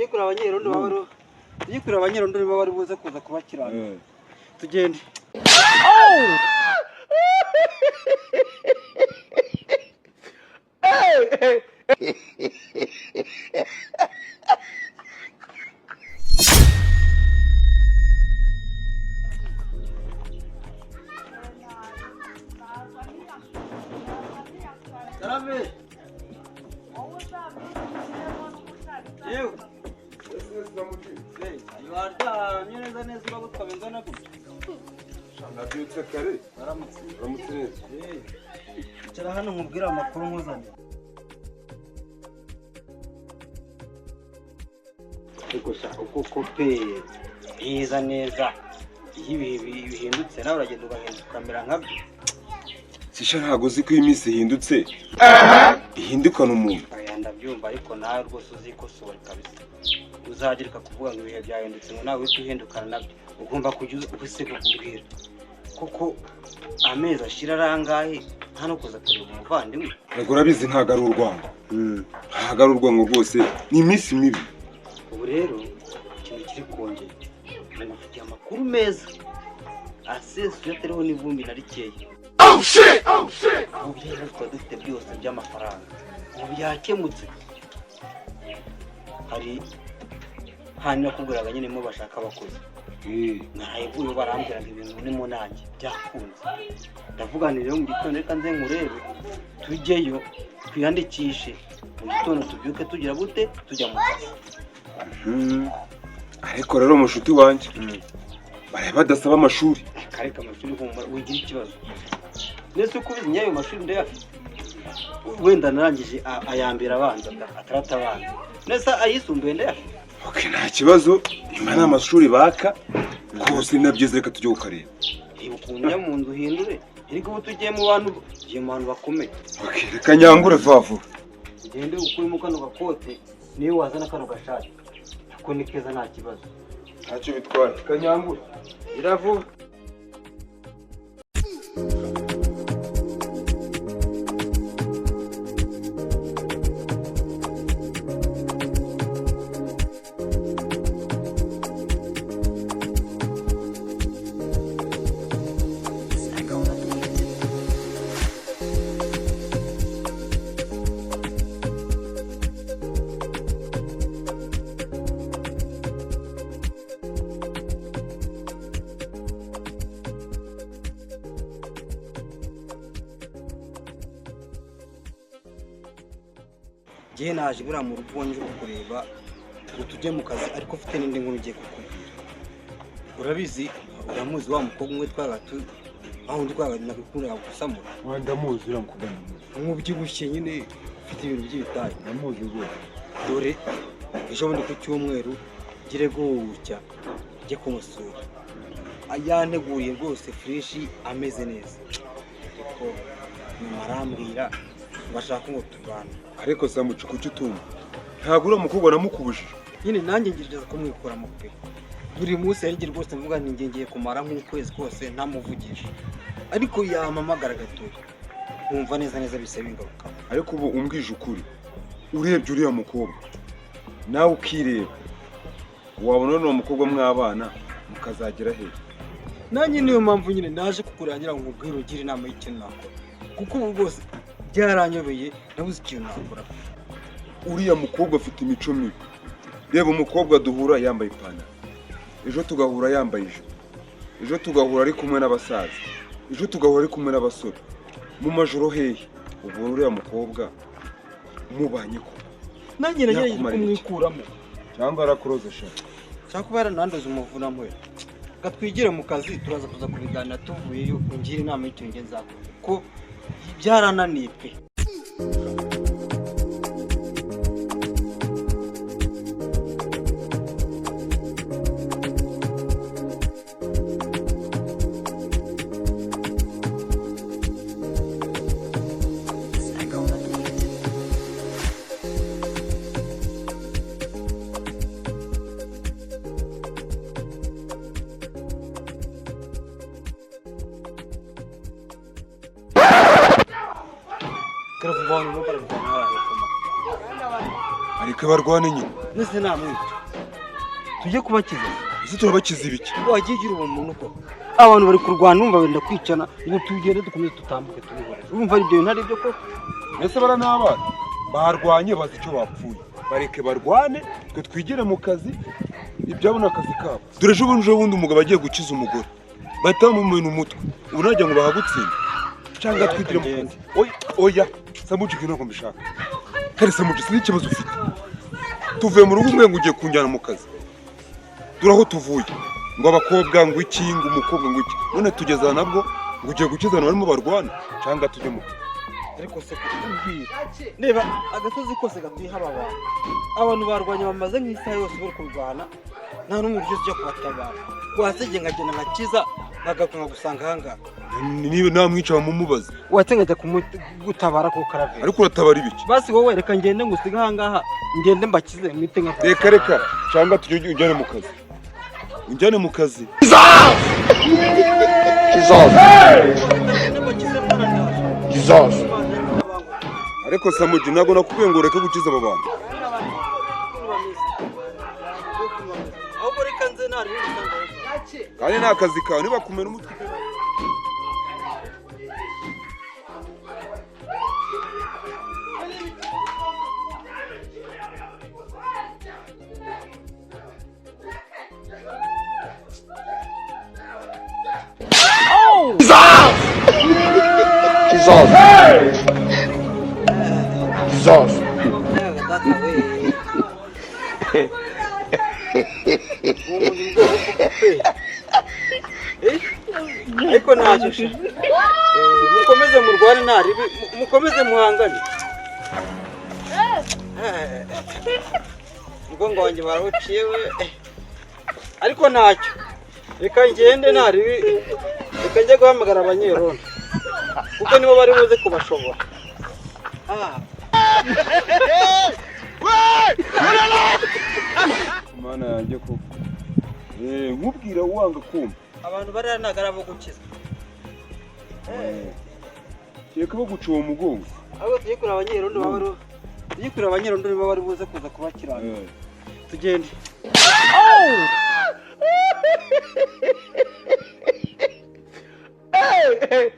kuri abanyerondo babaro tujye kuri abanyerondo niba bari buze kuza kubakirana tugende Salame. Eu. Ayo neza urabutwa bingana gute. Nabyutse kare. Baramutse. Baramutse neza. Cyara hano nkubwira amakuru nkuzanye. Ego shaka uko pe neza. Ibi bihindutse nawe uragenda ugahinduka kamera nkabyo. Sisha ntago uzi ko iminsi ihindutse. Ihindukana umuntu. Aya ndabyumva ariko nawe rwose uzikosora kabisa. Uzagirika kuvuga ngo ibihe byahindutse ngo nawe uhindukana nabyo. Ugomba kujya ubiseka kubwira. Kuko amezi ashira arangahe nta no kuza kureba umuvandimwe. Ego urabizi ntago ari urwango. Ntago ari urwango rwose ni iminsi mibi. Ubu rero ikintu kiri kongera. Ngufitiye amakuru meza. Asesuye atariho n'ivumbi na rikeye. Oh shit! Ubu rero dufite byose by'amafaranga. Ubu byakemutse. Hari hano kuguraga nyine mo bashaka abakozi. Narayivuye barambwira ngo ibintu ni mu nanjye byakunze. Ndavuganira mu gitondo reka nze nkurebe tujyeyo twiyandikishe. Mu gitondo tubyuke tugira gute tujya mu kazi. Ariko rero mushuti wanje. Bare badasaba amashuri. Kareka amashuri humura wigira ikibazo. Nese uko ubizi nyayo mashuri ndayafite. Wenda narangije ayambira abanza atarata abanza. Nese ayisumbuye ndayafite. Okay, nta kibazo. Imana n'amashuri baka kose nabyize reka tujye gukareba. Ukunnya mu nzu hindure. Ariko ubu tugiye mu bantu bakomeye. Okay, reka nyangure vavu. Ugende ukurimo kano gakote niwe wazana kano gashati. Ako ni keza nta kibazo. Ntacyo bitwara. Kanyangure. Iravuga. Gihe naje bura mu rugo nje kureba ngo tujye mu kazi ariko ufite n'indi nkuru ngiye kukubwira. Urabizi uramuzi wa mukobwa umwe twagatu aho ndi kwagana gukura gusamura. Wanda muzi uramukugana. Umubyibushye nyine ufite ibintu by'ibitayi. Namuzi rwose. Dore ejo bundi ku cyumweru gire gucya njye kumusura. Ayanteguye rwose fresh ameze neza. Ariko marambwira bashaka ngo tubana. Ariko samucu kuki utumva ntabwo uramukubwa namukubujije nyine nanjye ngirije kumwikora mu pe buri munsi yarigire rwose mvuga nti ngiye kumara nk'ukwezi kose ntamuvugisha ariko yamamagara gatoya nkumva neza bise bingaruka. Ariko ubu umbwije ukuri urebye uriya mukobwa nawe ukireba wabona n'uwo mukobwa mw'abana mukazagera he. Nanjye niyo mpamvu nyine naje kukurangira ngo ubwire ugire inama y'ikintu nakora kuko ubu bwose byaranyobeye nabuze ikintu nakora. Uriya mukobwa afite imico mibi. Reba umukobwa duhura yambaye ipantaro, ejo tugahura yambaye ijipo, ejo tugahura ari kumwe n'abasaza, ejo tugahura ari kumwe n'abasore mu majoro hehe. Ubu uriya mukobwa umubanye ko nanjye nagiye kumwikuramo cyangwa arakuroza shaka cyangwa kuba yaranandoze umuvuna mwe gatwigire mu kazi turaza kuza kubiganira tuvuyeyo ungire inama y'ikintu ngenzi zakora ko byarananiye pe. Kira vubano no para vubano ara kuma. ariko barwane nyine. Nese namwica tujye kubakiza. Ese turabakiza ibiki? Wagiye ugira umuntu ko abantu bari kurwana numva benda kwicana ngo tugende dukomeze tutambuke tubihore. Urumva ari byo ntari byo ko Ese bara n'abana barwanye bazi icyo bapfuye. Bareke barwane twe twigire mu kazi ibyabo n'akazi kabo. Dore ejo bundi umugabo agiye gukiza umugore bahita bamumena umutwe unajya ngo bahagutsinda cyangwa twigire mu kazi. Oya Samuji ntabwo mbishaka. Kare Samuji si ikibazo ufite. Tuvuye mu rugo umwe ngo ugiye kunjyana mu kazi. Duraho tuvuye ngo abakobwa ngo iki ngo umukobwa ngo iki none tugeza nabwo ngo ugiye gukizana barimo barwana cyangwa tujye mu ariko se kubwira neba agasozi kose gatuye haba abantu barwanya bamaze nk'isaha yose bari kurwana nta n'umwe uje ujya kubatabara wasege nkagenda ngakiza nagakunga gusanga hanga niba namwica bamumubaza watengajya gutabara ko karavera ariko uratabara ibiki basi wowe reka ngende ngusiga hangaha ngende mbakize mwite nka reka cyangwa tujye ujyane mu kazi unjyane mu kazi Jesus ariko Samuji ntabwo nakubwiye ngo ureke gukiza aba bantu ahubwo reka nze ntari kandi nta kazi kawe nibakumena umutwe ariko ntacyo mukomeze murwane ntari mukomeze muhangane umugongo wanjye barawuciye we ariko ntacyo reka ngende ntari reka njye guhamagara abanyerondo kuko nibo bari buze kubashobora Mana yanjye koko nkubwira wanga kumva abantu bari nagara bo gukiza cyeka bo guca uwo mugongo ahubwo tujye kureba abanyerondo baba tujye kureba abanyerondo niba bari buze kuza kubakirana tugende Hey!